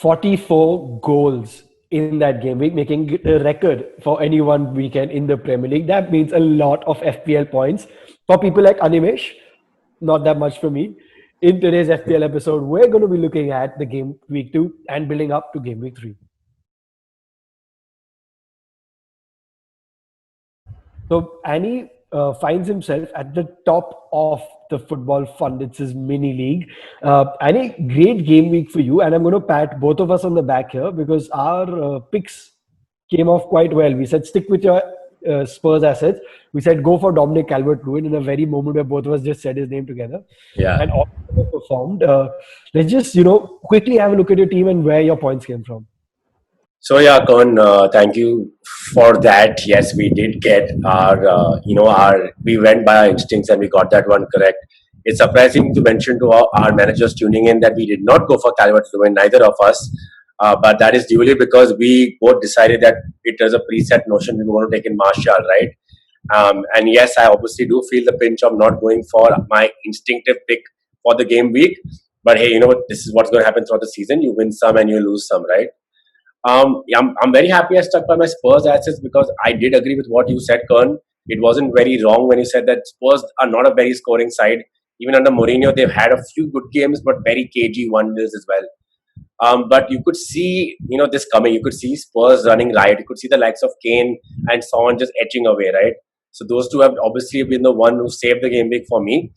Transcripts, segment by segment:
44 goals in that game week, making it a record for any one weekend in the Premier League. That means a lot of FPL points for people like Animesh. Not that much for me. In today's FPL episode, we're going to be looking at the game week 2 and building up to game week 3. So Annie finds himself at the top of the Football Pundits' mini league. Annie, great game week for you, and I'm going to pat both of us on the back here because our picks came off quite well. We said stick with your Spurs assets. We said go for Dominic Calvert-Lewin in a very moment where both of us just said his name together. Yeah. And all performed. Let's just quickly have a look at your team and where your points came from. So yeah, Karan, thank you for that. Yes, we did get we went by our instincts and we got that one correct. It's surprising to mention to our managers tuning in that we did not go for Calvert-Lewin, neither of us. But that is duly because we both decided that it was a preset notion we were going to take in Martial, right? And yes, I obviously do feel the pinch of not going for my instinctive pick for the game week. But hey, this is what's going to happen throughout the season. You win some and you lose some, right? I'm very happy I stuck by my Spurs assets because I did agree with what you said, Kern. It wasn't very wrong when you said that Spurs are not a very scoring side. Even under Mourinho, they've had a few good games, but very cagey wonders as well. But you could see, this coming. You could see Spurs running riot. You could see the likes of Kane and Son just etching away, right? So those two have obviously been the one who saved the game week for me.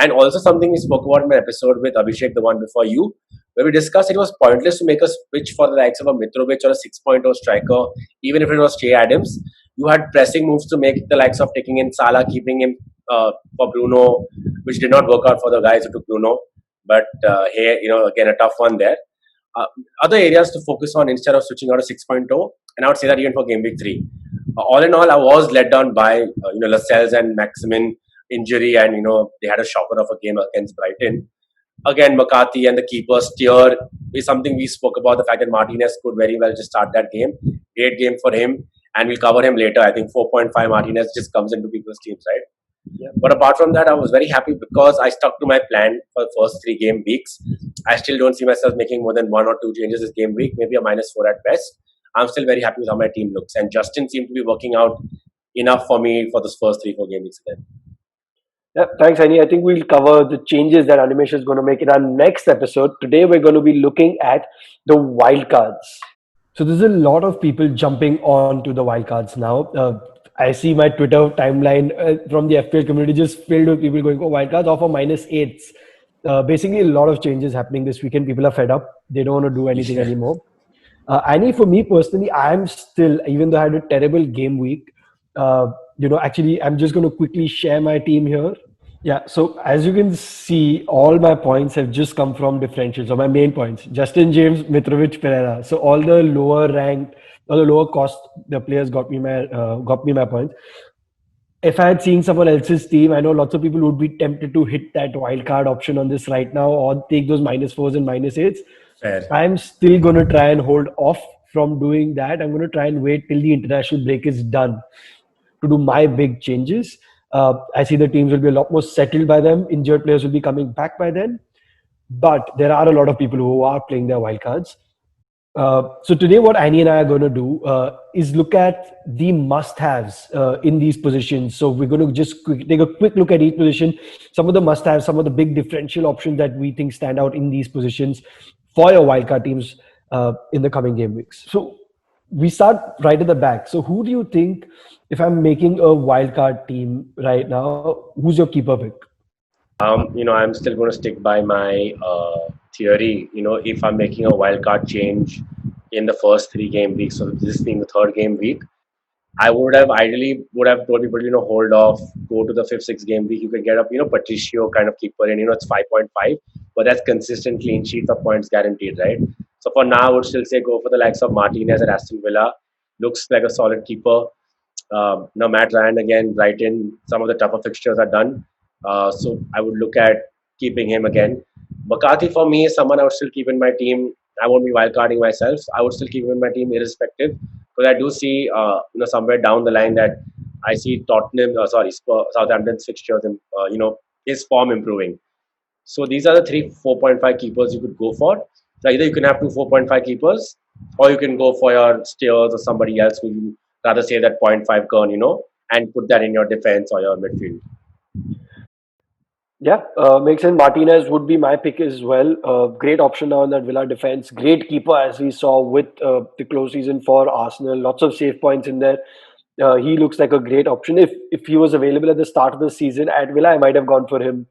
And also something we spoke about in my episode with Abhishek, the one before you, where we discussed it was pointless to make a switch for the likes of a Mitrovic or a 6.0 striker, even if it was Che Adams. You had pressing moves to make the likes of taking in Salah, keeping him for Bruno, which did not work out for the guys who took Bruno. But hey, again, a tough one there. Other areas to focus on instead of switching out a 6.0, and I would say that even for game week 3. All in all, I was let down by Lascelles and Maximin injury, and they had a shocker of a game against Brighton. Again, McCarthy and the keeper steer is something we spoke about, the fact that Martinez could very well just start that game. Great game for him, and we'll cover him later. I think 4.5 Martinez just comes into people's teams, right? Yeah. But apart from that, I was very happy because I stuck to my plan for the first 3 game weeks. I still don't see myself making more than 1 or 2 changes this game week, maybe a -4 at best. I'm still very happy with how my team looks, and Justin seemed to be working out enough for me for this first 3-4 game weeks again. Yeah, thanks, Annie. I think we'll cover the changes that Animesh is going to make in our next episode. Today, we're going to be looking at the wildcards. So there's a lot of people jumping on to the wildcards now. I see my Twitter timeline from the FPL community just filled with people going for wildcards or for -8s. Basically, a lot of changes happening this weekend. People are fed up. They don't want to do anything anymore. Annie, for me personally, I'm still, even though I had a terrible game week, actually, I'm just going to quickly share my team here. Yeah, so as you can see, all my points have just come from differentials, or my main points. Justin James, Mitrovic, Pereira. So all the lower ranked, or the lower cost, the players got me my points. If I had seen someone else's team, I know lots of people would be tempted to hit that wildcard option on this right now, or take those -4s and -8s. Fair. I'm still going to try and hold off from doing that. I'm going to try and wait till the international break is done to do my big changes. I see the teams will be a lot more settled by then. Injured players will be coming back by then. But there are a lot of people who are playing their wildcards. So today what Annie and I are going to do is look at the must-haves in these positions. So we're going to just take a quick look at each position, some of the must-haves, some of the big differential options that we think stand out in these positions for your wildcard teams in the coming game weeks. So we start right at the back. So who do you think, if I'm making a wildcard team right now, who's your keeper pick? I'm still going to stick by my theory. If I'm making a wildcard change in the first 3 game weeks, so this being the 3rd game week, I would have told people, hold off, go to the 5th, 6th game week. You can get up, Patricio kind of keeper, and it's 5.5, but that's consistent clean sheets of points guaranteed, right? So for now, I would still say go for the likes of Martinez at Aston Villa. Looks like a solid keeper. Matt Ryan again, Brighton. Some of the tougher fixtures are done. So I would look at keeping him again. McCarthy for me is someone I would still keep in my team. I won't be wildcarding myself. I would still keep him in my team irrespective, because I do see somewhere down the line that I see Southampton's fixtures and his form improving. So these are the 3 4.5 keepers you could go for. So either you can have two 4.5 keepers, or you can go for your Steers or somebody else who you rather say that point 0.5 Kern, and put that in your defense or your midfield. Yeah, makes sense. Martinez would be my pick as well. Great option now in that Villa defense. Great keeper, as we saw with the close season for Arsenal. Lots of save points in there. He looks like a great option. If he was available at the start of the season at Villa, I might have gone for him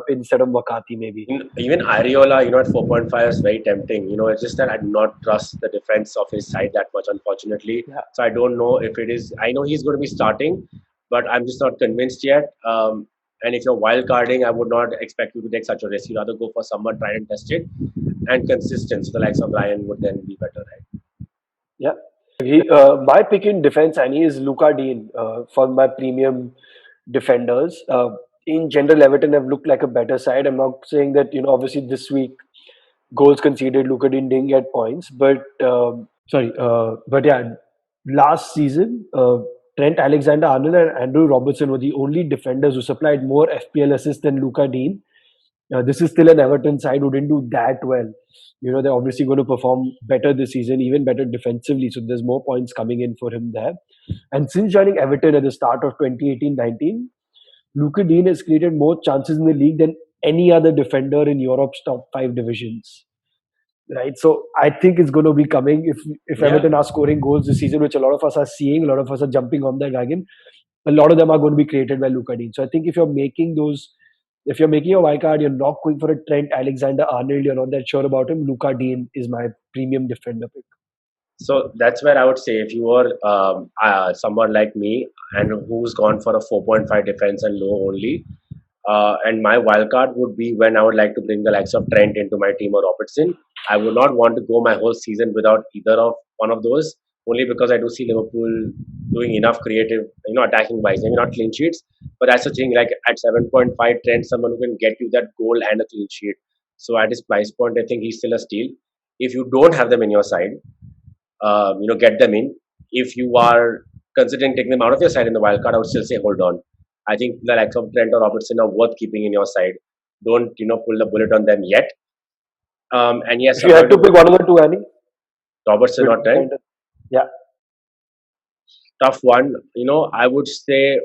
instead of McCarthy, maybe. Even Ariola, at 4.5 is very tempting. It's just that I do not trust the defense of his side that much, unfortunately. Yeah. So I don't know if it is. I know he's going to be starting, but I'm just not convinced yet. And if you're wild carding, I would not expect you to take such a risk. You'd rather go for someone tried and tested and consistent. So the likes of Ryan would then be better, right? Yeah. My pick in defense, Annie, is Luca Dean for my premium defenders. In general, Everton have looked like a better side. I'm not saying that, obviously this week goals conceded, Luca Dean didn't get points, but yeah, last season, Trent Alexander-Arnold and Andrew Robertson were the only defenders who supplied more FPL assists than Luca Dean. This is still an Everton side who didn't do that well. They're obviously going to perform better this season, even better defensively. So there's more points coming in for him there. And since joining Everton at the start of 2018-19, Luka Dean has created more chances in the league than any other defender in Europe's top 5 divisions. Right. So I think it's going to be coming if Yeah. Everton are scoring goals this season, which a lot of us are seeing, a lot of us are jumping on that wagon. A lot of them are going to be created by Luka Dean. So I think if you're making a wild card, you're not going for a Trent Alexander-Arnold, you're not that sure about him. Luka Dean is my premium defender pick. So that's where I would say if you are someone like me and who's gone for a 4.5 defense and low only, and my wild card would be when I would like to bring the likes of Trent into my team or Robertson. I would not want to go my whole season without either of one of those, only because I do see Liverpool doing enough creative, attacking wise. Maybe not clean sheets, but that's the thing. Like at 7.5, Trent, someone who can get you that goal and a clean sheet. So at his price point, I think he's still a steal. If you don't have them in your side, get them in. If you are considering taking them out of your side in the wild card, I would still say hold on. I think the likes of Trent or Robertson are worth keeping in your side. Don't pull the bullet on them yet. And yes, If you had to pick one of the two, Annie, Robertson or Trent, yeah, tough one. I would say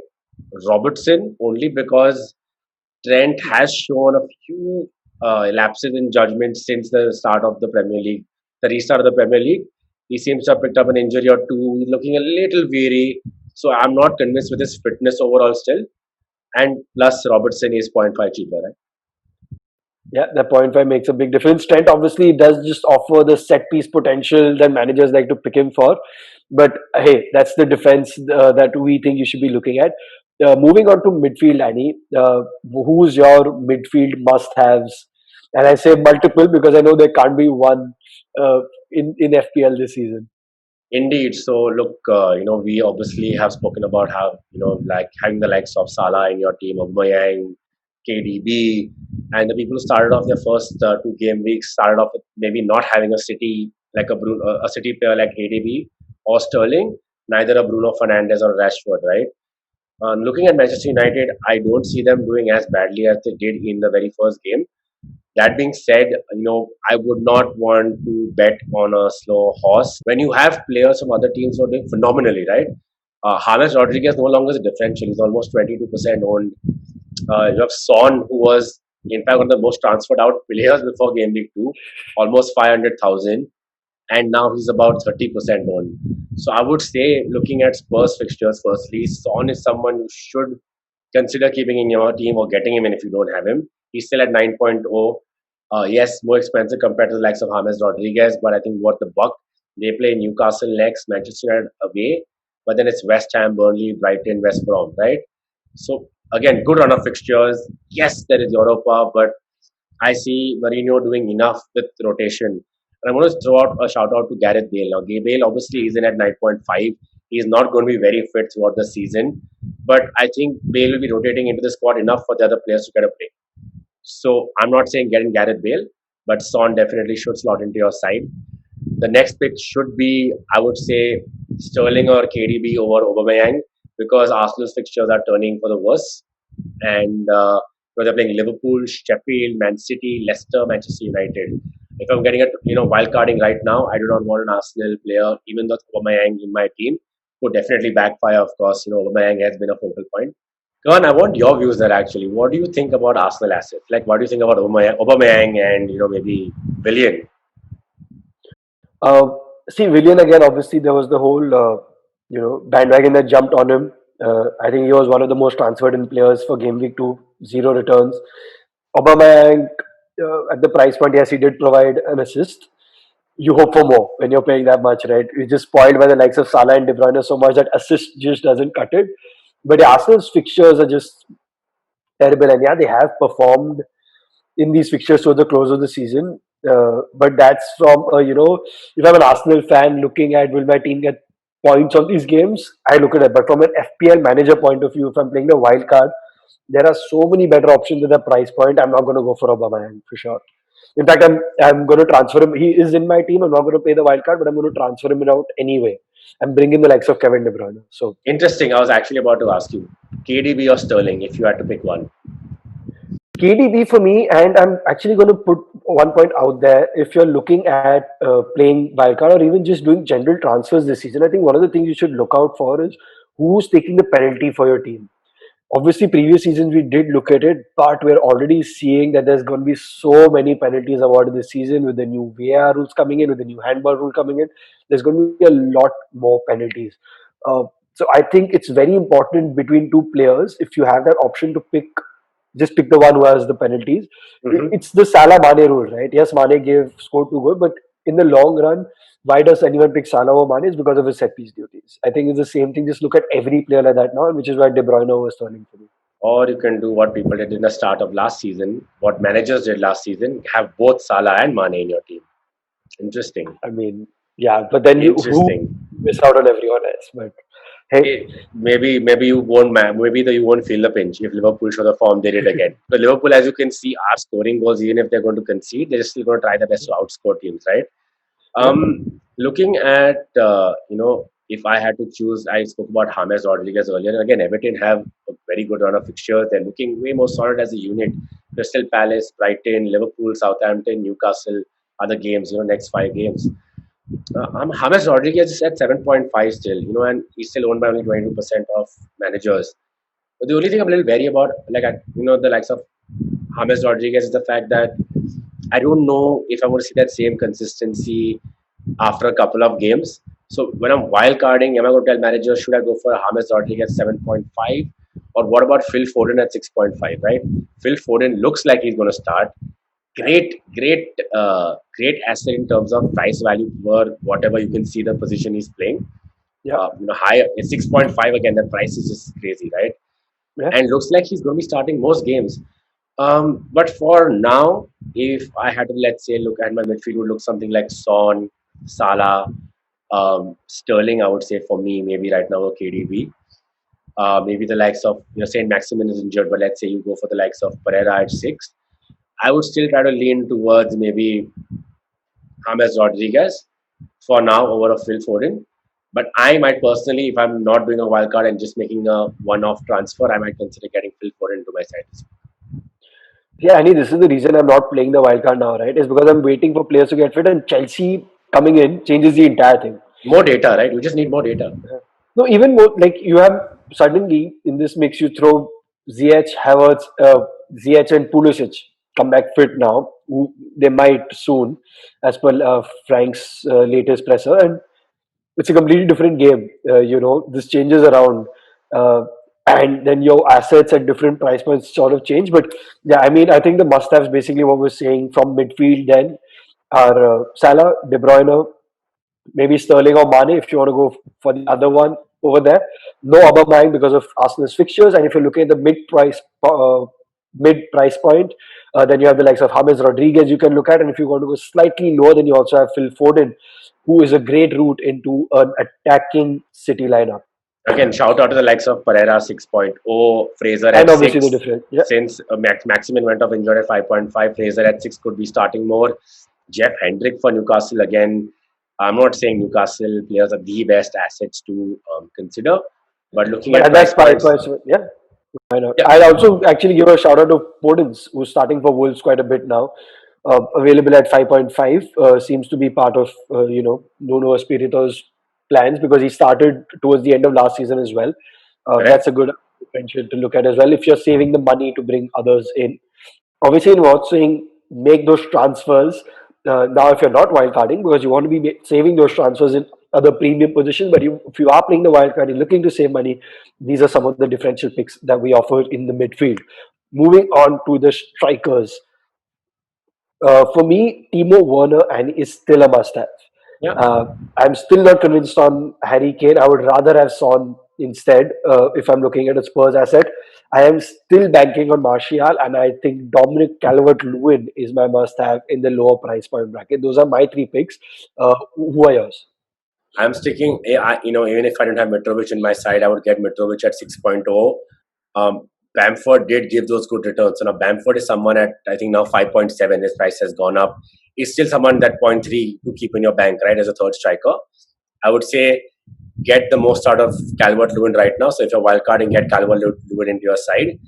Robertson only because Trent has shown a few lapses in judgment since the start of the Premier League, the restart of the Premier League. He seems to have picked up an injury or two. He's looking a little weary. So I'm not convinced with his fitness overall still. And plus, Robertson is 0.5 cheaper, right? Yeah, that 0.5 makes a big difference. Trent obviously does just offer the set piece potential that managers like to pick him for. But hey, that's the defense that we think you should be looking at. Moving on to midfield, Annie, who's your midfield must haves? And I say multiple because I know there can't be one in FPL this season. Indeed. So look, we obviously have spoken about how, like having the likes of Salah in your team, Aubameyang, KDB, and the people who started off their first 2 game weeks started off with maybe not having a City like a City player like KDB or Sterling, neither a Bruno Fernandes or Rashford, right? Looking at Manchester United, I don't see them doing as badly as they did in the very first game. That being said, I would not want to bet on a slow horse. When you have players from other teams who are doing phenomenally, right? James Rodriguez no longer is a differential. He's almost 22% owned. You have Son, who was in fact one of the most transferred out players before game week 2, almost 500,000, and now he's about 30% owned. So I would say, looking at Spurs fixtures, firstly, Son is someone you should consider keeping in your team or getting him in if you don't have him. He's still at 9.0. Yes, more expensive compared to the likes of James Rodriguez, but I think worth the buck. They play Newcastle next, Manchester United away, but then it's West Ham, Burnley, Brighton, West Brom, right? So again, good run of fixtures. Yes, there is Europa, but I see Mourinho doing enough with rotation. And I want to throw out a shout out to Gareth Bale. Now, Bale obviously is in at 9.5. He's not going to be very fit throughout the season, but I think Bale will be rotating into the squad enough for the other players to get a break. So I'm not saying getting Gareth Bale, but Son definitely should slot into your side. The next pick should be, I would say, Sterling or KDB over Aubameyang because Arsenal's fixtures are turning for the worse. And they're playing Liverpool, Sheffield, Man City, Leicester, Manchester United. If I'm getting a wild carding right now, I do not want an Arsenal player, even though Aubameyang in my team would definitely backfire. Of course, Aubameyang has been a focal point. Karan, I want your views there actually. What do you think about Arsenal assets? Like, what do you think about Aubameyang and maybe Willian? Uh, See, Willian again. Obviously, there was the whole bandwagon that jumped on him. I think he was one of the most transferred in players for game week 2, zero returns. Aubameyang, at the price point, yes, he did provide an assist. You hope for more when you're paying that much, right? You're just spoiled by the likes of Salah and De Bruyne so much that assist just doesn't cut it. But the Arsenal's fixtures are just terrible, and yeah, they have performed in these fixtures towards the close of the season. But that's from if I'm an Arsenal fan looking at will my team get points on these games, I look at it. But from an FPL manager point of view, if I'm playing the wild card, there are so many better options at the price point. I'm not going to go for Aubameyang for sure. In fact, I'm going to transfer him. He is in my team. I'm not going to pay the wild card, but I'm going to transfer him out anyway. I'm bringing the likes of Kevin De Bruyne. So Interesting. I was actually about to ask you, KDB or Sterling, if you had to pick one. KDB for me, and I'm actually going to put one point out there. If you're looking at playing wildcard or even just doing general transfers this season, I think one of the things you should look out for is who's taking the penalty for your team. Obviously, previous seasons we did look at it, but we're already seeing that there's going to be so many penalties awarded this season with the new VAR rules coming in, with the new handball rule coming in. There's going to be a lot more penalties. Uh, so I think it's very important between two players. If you have that option to pick, just pick the one who has the penalties. Hmm. It's the Salah Mane rule, right? Yes, Mane gave scored 2 goals, but in the long run, why does anyone pick Salah or Mane? It's because of his set piece duties. I think it's the same thing. Just look at every player like that now, which is why De Bruyne was turning for me. Or you can do what people did in the start of last season, what managers did last season, have both Salah and Mane in your team. Interesting. I mean, yeah, but then who Interesting. miss out on everyone else? But hey, Maybe you won't you won't feel the pinch if Liverpool show the form they did again. But Liverpool, as you can see, are scoring goals even if they're going to concede. They're still going to try their best to outscore teams, right? yeah, Looking at if I had to choose, I spoke about James Rodriguez earlier. And again, Everton have a very good run of fixtures. They're looking way more solid as a unit. Crystal Palace, Brighton, Liverpool, Southampton, Newcastle are the games. Next 5 games. James Rodriguez is at 7.5 still. And he's still owned by only 22% of managers. But the only thing I'm a little wary about, the likes of James Rodriguez is the fact that I don't know if I'm going to see that same consistency after a couple of games. So when I'm wild carding, am I going to tell managers should I go for James Rodriguez 7.5, or what about Phil Foden at 6.5? Right? Phil Foden looks like he's going to start. Great asset in terms of price value per whatever you can see the position he's playing. yeah, Higher 6.5 again. That price is just crazy, right? yeah. And looks like he's going to be starting most games. But for now, if I had to, let's say, look at my midfield, would look something like Son, Salah, Sterling. I would say for me, maybe right now a KDB. Maybe the likes of Saint Maximin is injured, but let's say you go for the likes of Pereira at 6. I would still try to lean towards maybe James Rodriguez for now over a Phil Foden. But I might personally, if I'm not doing a wild card and just making a one-off transfer, I might consider getting Phil Foden to my side. Yeah, Annie, this is the reason I'm not playing the wild card now, right? Is because I'm waiting for players to get fit, and Chelsea coming in changes the entire thing. More data, right? We just need more data. No, even more like you have suddenly in this mix, you throw Ziyech, Havertz, Ziyech, and Pulisic come back fit now. They might soon, as per Frank's latest presser, and it's a completely different game. This changes around, uh, and then your assets at different price points sort of change. But yeah, I mean, I think the must-haves basically what we're saying from midfield then are Salah, De Bruyne, maybe Sterling or Mane if you want to go for the other one over there. No Aubameyang because of Arsenal's fixtures, and if you're looking at the mid price point, then you have the likes of James Rodriguez you can look at, and if you want to go slightly lower, then you also have Phil Foden, who is a great route into an attacking City lineup. Again, shout out to the likes of Pereira 6.0, Fraser And at obviously the 6. difference, yeah, Since Maximin went off injured at 5.5, Fraser at 6 could be starting more. Jeff Hendrick for Newcastle again. I'm not saying Newcastle players are the best assets to consider, but looking but at at that price points, price, yeah, why not? yeah, I'll also actually give a shout out to Podence, who's starting for Wolves quite a bit now. available at 5.5, seems to be part of Nuno Espirito's plans, because he started towards the end of last season as well. Correct. That's a good differential to look at as well if you're saving the money to bring others in. Obviously, in watching, make those transfers. Now, if you're not wildcarding, because you want to be saving those transfers in other premium positions, but if you are playing the wildcard, you're looking to save money, these are some of the differential picks that we offer in the midfield. Moving on to the strikers. For me, Timo Werner and is still a must-have. Yeah. Uh, I'm still not convinced on Harry Kane. I would rather have Son instead. If I'm looking at a Spurs asset, I am still banking on Martial, and I think Dominic Calvert-Lewin is my must-have in the lower price point bracket. Those are my three picks. Who are yours? I'm sticking, even if I don't have Mitrovic in my side, I would get Mitrovic at 6.0. Bamford did give those good returns. So now Bamford is someone at, I think now 5.7, his price has gone up. He's still someone that 0.3 to keep in your bank, right, as a third striker. I would say get the most out of Calvert-Lewin right now. So if you're wildcarding, get Calvert-Lewin into your side.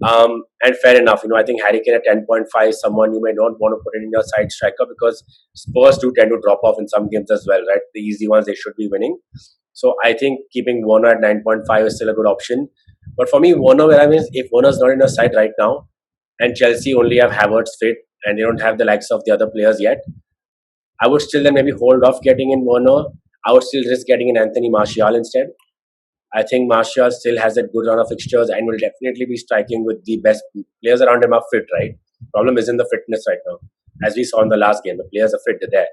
And fair enough, I think Harry Kane at 10.5, someone you may not want to put in your side striker, because Spurs do tend to drop off in some games as well, right? The easy ones they should be winning. So I think keeping Werner at 9.5 is still a good option. But for me, Werner, where I mean, if Werner's not in your side right now, and Chelsea only have Havertz fit, and they don't have the likes of the other players yet, I would still then maybe hold off getting in Werner. I would still risk getting in Anthony Martial instead. I think Martial still has a good run of fixtures and will definitely be striking with the best players around him are fit, right? Problem is in the fitness right now. As we saw in the last game, the players are fit, they're there.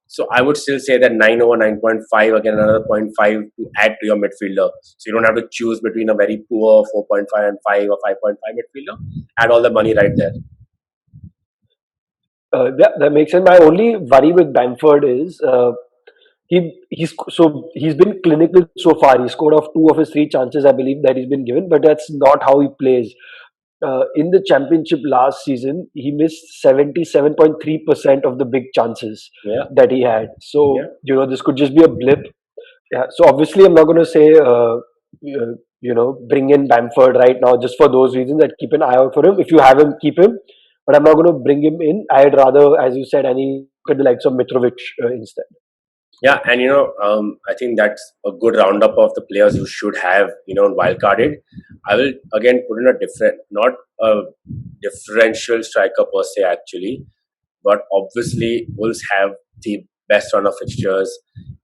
So I would still say that 9 over 9.5, again another 0.5 to add to your midfielder. So you don't have to choose between a very poor 4.5 and 5 or 5.5 midfielder. Add all the money right there. That makes sense. My only worry with Bamford is he's been clinical so far. He scored off two of his three chances, I believe, that he's been given, but that's not how he plays. In the championship last season, he missed 77.3% of the big chances Yeah. that he had. So, Yeah. this could just be a blip. Yeah. So, obviously, I'm not going to say, bring in Bamford right now just for those reasons. That keep an eye out for him. If you have him, keep him. But I'm not going to bring him in. I'd rather, as you said, any look at the likes of Mitrovic instead. Yeah, and I think that's a good roundup of the players you should have, wildcarded. I will again put in not a differential striker per se, actually, but obviously Wolves have the best run of fixtures.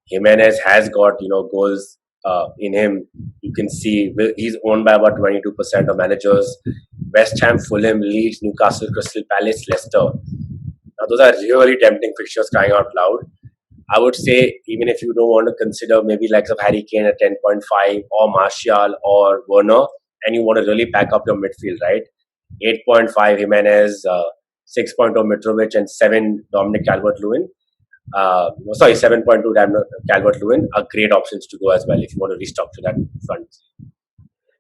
Jimenez has got goals in him. You can see he's owned by about 22% of managers. West Ham, Fulham, Leeds, Newcastle, Crystal Palace, Leicester. Now those are really tempting fixtures, crying out loud. I would say, even if you don't want to consider maybe likes of Harry Kane at 10.5 or Martial or Werner, and you want to really pack up your midfield, right? 8.5 Jimenez, 6.0 Mitrovic, and 7 Dominic Calvert-Lewin. 7.2 Calvert-Lewin are great options to go as well if you want to restock to that front.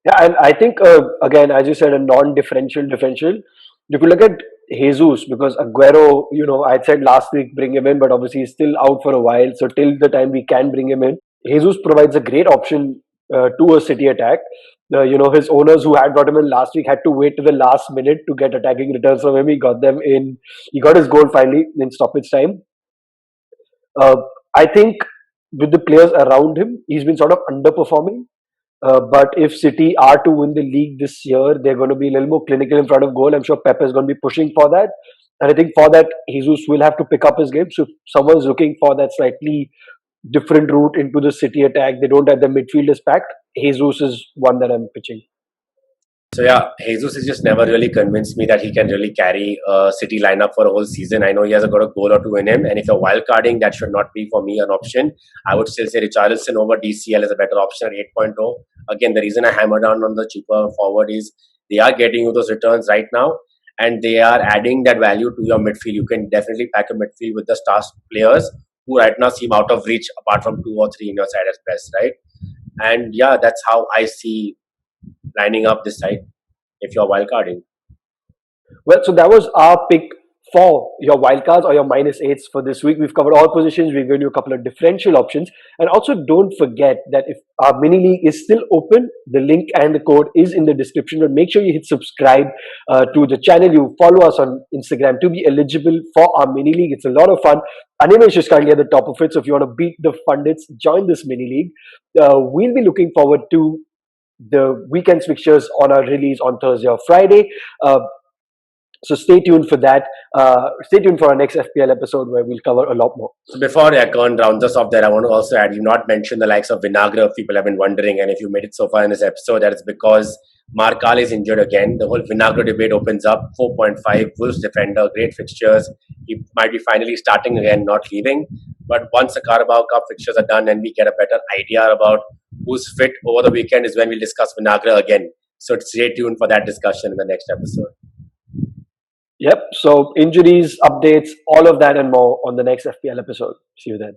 Yeah, and I think again, as you said, a non-differential differential. You could look at Jesus, because Aguero, I said last week bring him in, but obviously he's still out for a while. So till the time we can bring him in, Jesus provides a great option to a City attack. His owners who had brought him in last week had to wait to the last minute to get attacking returns from him. He got them in. He got his goal finally in stoppage time. Uh, I think with the players around him, he's been sort of underperforming. But if City are to win the league this year, they're going to be a little more clinical in front of goal. I'm sure Pep is going to be pushing for that. And I think for that, Jesus will have to pick up his game. So if someone's looking for that slightly different route into the City attack, they don't have the midfielders packed, Jesus is one that I'm pitching. So yeah, Jesus has just never really convinced me that he can really carry a City lineup for a whole season. I know he has got a goal or two in him, and if you're wildcarding, that should not be for me an option. I would still say Richarlison over DCL is a better option at 8.0. Again, the reason I hammer down on the cheaper forward is they are getting you those returns right now, and they are adding that value to your midfield. You can definitely pack a midfield with the star players who right now seem out of reach, apart from 2 or 3 in your side as best, right? And yeah, that's how I see lining up this side if you're wildcarding. Well, so that was our pick for your wildcards or your minus eights for this week. We've covered all positions. We've given you a couple of differential options. And also don't forget that if our mini league is still open, the link and the code is in the description. But make sure you hit subscribe to the channel. You follow us on Instagram to be eligible for our mini league. It's a lot of fun. Animesh is currently at the top of it. So if you want to beat the pundits, join this mini league. We'll be looking forward to the weekend fixtures on our release on Thursday or Friday. So stay tuned for that. Stay tuned for our next FPL episode where we'll cover a lot more. So before Akon rounds us off there, I want to also add, you've not mentioned the likes of Vinagre. People have been wondering, and if you made it so far in this episode, that is because Markal is injured again. The whole Vinagre debate opens up. 4.5, Wolves defender, great fixtures. He might be finally starting again, not leaving. But once the Carabao Cup fixtures are done and we get a better idea about who's fit over the weekend is when we'll discuss Vinagre again. So stay tuned for that discussion in the next episode. Yep. So injuries, updates, all of that and more on the next FPL episode. See you then.